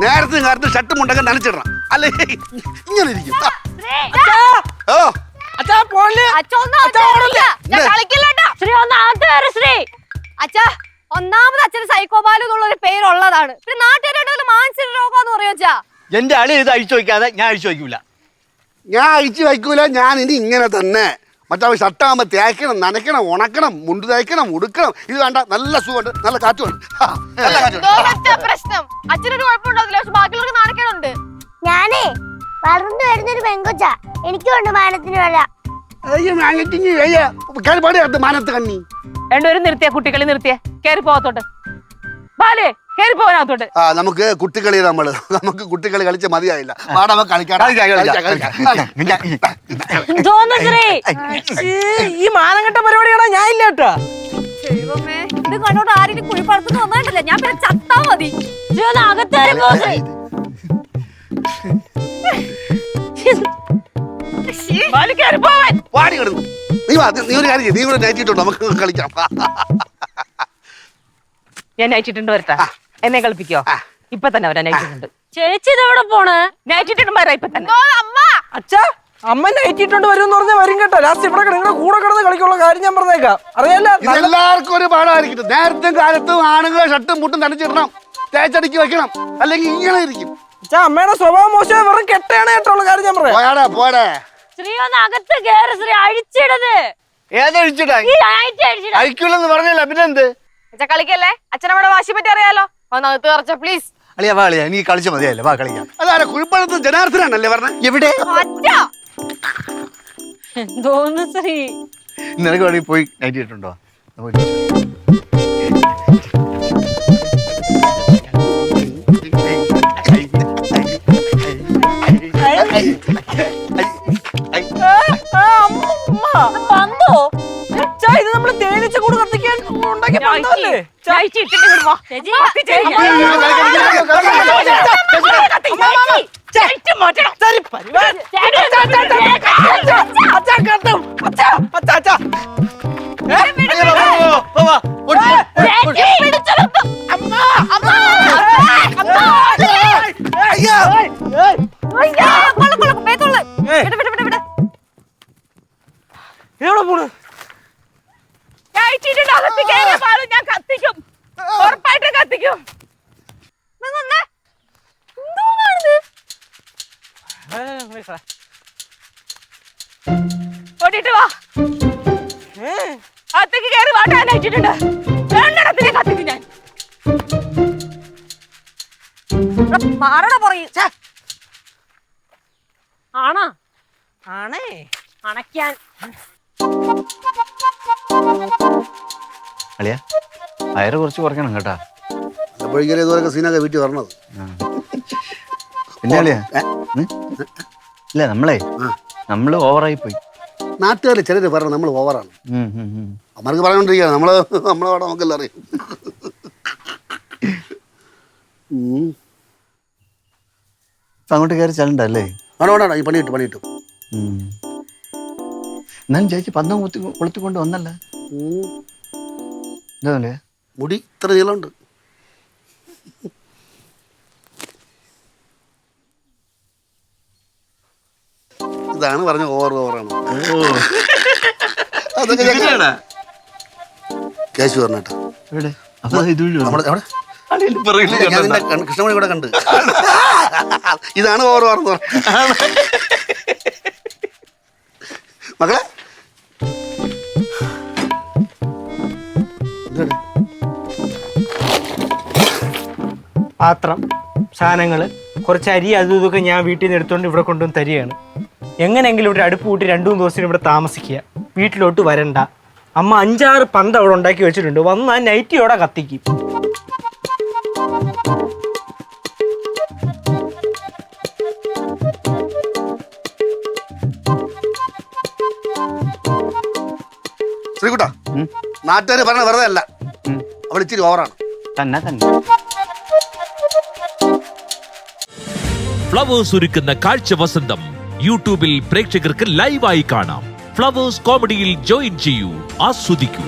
നേരത്തെ കാലത്ത് ഷർട്ടും മുണ്ടൊക്കെ നനച്ചിടണം. അല്ലെ ഇങ്ങനെ ഇരിക്കും. ഒന്നാമത് അച്ഛന് സൈക്കോപാലു എന്നുള്ളൊരു പേരുള്ളതാണ്. പിന്നെ നാട്ടുകാരുടെ മാനസിക രോഗം എന്ന് പറയാ. എന്റെ അളി ഇത് അഴിച്ചു വയ്ക്കാതെ ഞാൻ അഴിച്ചു വയ്ക്കൂല. ഞാൻ അഴിച്ചു വയ്ക്കൂല. ഞാൻ ഇനി ഇങ്ങനെ തന്നെ. മറ്റേ ഷർട്ടാകുമ്പോ തേക്കണം, നനയ്ക്കണം, ഉണക്കണം, മുണ്ട് തേക്കണം, ഉടുക്കണം. ഇത് വേണ്ട, നല്ല സുഖമുണ്ട്, നല്ല കാറ്റുണ്ട്. പ്രശ്നം അച്ഛനൊരു കുഴപ്പമുണ്ടാവില്ല, പക്ഷെ ബാക്കിയുള്ളവർക്ക് നാണക്കേടുണ്ട്. ഞാനേ വളർന്നു വരുന്നൊരു പെങ്കൊച്ച, എനിക്കുണ്ട് മാനത്തിന് വില. മാനത്ത് കണ്ണി രണ്ടുപേരും നിർത്തിയ കുട്ടികളി നിർത്തിയ കേറി പോകത്തോട്ട്. ബാലേ കേറി പോകാനകത്തോട്ട്. നമുക്ക് കുട്ടികളി നമുക്ക് കുട്ടികളി കളിച്ച് മതിയായില്ല. ഈ മാനംകെട്ട പരിപാടിയാണോ ഞാൻ ഇല്ല കേട്ടോ. ദൈവമേ, ഇത് കണ്ടോട്ട് ആരെങ്കിലും കുഴിപ്പടത്തുനിന്ന് വന്നിട്ടില്ല. ഞാൻ പിന്നെ ചത്താ മതി. നീ ഒരു കാര്യം, നീ കൂടെ നയിച്ചിട്ടുണ്ടോ? നമുക്ക് കളിക്കാം. ഞാൻ നയിച്ചിട്ടുണ്ട്, വരട്ടെ. എന്നെ കളിപ്പിക്കോ? ഇപ്പൊ തന്നെ അവരാ നയിച്ചിട്ടുണ്ട്. ചേച്ചി ഇതെവിടെ പോണ്? നയിച്ചിട്ടുണ്ട് ഇപ്പൊ തന്നെ. അച്ഛാ, അമ്മ നയിച്ചിട്ടുണ്ട് വരും എന്ന് പറഞ്ഞാൽ വരും കേട്ടോ. ലാസ്റ്റ് ഇവിടെ നിങ്ങളുടെ കൂടെ കിടന്ന് കളിക്കുള്ള കാര്യം ഞാൻ പറഞ്ഞേക്കാം. അറിയാലോ, എല്ലാവർക്കും ഒരു പാടായിരിക്കും. നേരത്തെ കാലത്തും ആണുങ്ങൾ ഷർട്ടും മുട്ടും നനച്ചിടണം, തേച്ചടിക്ക് വെക്കണം, അല്ലെങ്കിൽ ഇങ്ങനെ ഇരിക്കും. അച്ഛാ, അമ്മയുടെ സ്വഭാവം മോശം, വെറും കെട്ടയാണ് കേട്ടുള്ള കാര്യം ഞാൻ പറയാം. പോടെ ശ്രീ ഒന്ന് അകത്ത് കേറ്. ശ്രീ അഴിച്ചിടത്. ഏതഴിച്ചിടാ? അഴിക്കൂലെന്ന് പറഞ്ഞല്ല, പിന്നെന്ത്? കളിക്കല്ലേ? അച്ഛനമ്മയുടെ വാശി പറ്റി അറിയാലോ. ഒന്നകത്ത് കറച്ച പ്ലീസ്. അളിയാ വാ അളിയാ, നീ കളിച്ച മതിയല്ലേ, വാ കളിക്കാം. അതാരാ കുഴിപ്പഴത്ത് ജനാർദ്ദനാണല്ലേ പറഞ്ഞ? എവിടെ എന്തോന്ന് ശ്രീ? നിനക്ക് വേണമെങ്കിൽ പോയി നൈറ്റ് ഇട്ടുണ്ടോ? ഇത് നമ്മള് തേനീച്ച കൂട് കത്തിക്കാൻ ഉണ്ടാക്കിയ പന്തല്ലേ? എവിടെ പോണ്? ഞാൻ കത്തിക്കും, ഉറപ്പായിട്ട് കത്തിക്കും. ഓടിട്ട് വാ, അത്തേക്ക് കയറി വാട്ടാൻ അയച്ചിട്ടുണ്ട്. രണ്ടെണ്ണത്തിനെ കത്തിക്കും ഞാൻ. ആണാ ആണേ അണയ്ക്കാൻ. അളിയാ, വയറ് കുറച്ച് കുറയ്ക്കണം കേട്ടാ. ഇതുവരെ സീനൊക്കെ വീട്ടിൽ വരണത്. പിന്നെ അളിയാ, ഇല്ല നമ്മള് ഓവറായി പോയി. നാട്ടുകാർ ചിലര് പറഞ്ഞു നമ്മൾ ഓവറാണ്. അമ്മർക്ക് പറഞ്ഞോണ്ടിരിക്കുക, നമ്മളവിടെ നമുക്കെല്ലാം അറിയാം. അങ്ങോട്ട് കയറി ചെല്ലണ്ടല്ലേ? വേണ്ട, ഈ പണി കിട്ടും. എന്നാലും ചേച്ചി പന്തം കൊളുത്തിക്കൊണ്ട് വന്നല്ല. എന്താ മുടി ഇത്ര നീളമുണ്ട്. ഇതാണ് പറഞ്ഞ ഓവറാണ്. കേശു പറഞ്ഞേട്ടാ, കൃഷ്ണമണി കൂടെ കണ്ട്. ഇതാണ് ഓവറെന്ന് പറഞ്ഞ മക്കളെ. പാത്രം, സാധനങ്ങള്, കുറച്ച് അരി, അതും ഇതൊക്കെ ഞാൻ വീട്ടിൽ നിന്ന് എടുത്തുകൊണ്ട് ഇവിടെ കൊണ്ടുവന്ന് തരികയാണ്. എങ്ങനെയെങ്കിലും ഇവിടെ അടുപ്പ് കൂട്ടി 2-3 ദിവസത്തിന് ഇവിടെ താമസിക്കുക, വീട്ടിലോട്ട് വരണ്ട. അമ്മ 5-6 പന്ത് അവിടെ ഉണ്ടാക്കി വെച്ചിട്ടുണ്ട്, വന്ന് ആ നൈറ്റിയോടെ കത്തിക്കും. ശ്രീകുട്ടാ, നാട്ടുകാര് പറഞ്ഞ വെറുതെ അല്ല, അവൾ ഇച്ചിരി ഓവറാണ്. തന്നെ ഫ്ലവേഴ്സ് ഒരുക്കുന്ന കാഴ്ച വസന്തം യൂട്യൂബിൽ പ്രേക്ഷകർക്ക് ലൈവായി കാണാം. ഫ്ലവേഴ്സ് കോമഡിയിൽ ജോയിൻ ചെയ്യൂ, ആസ്വദിക്കൂ.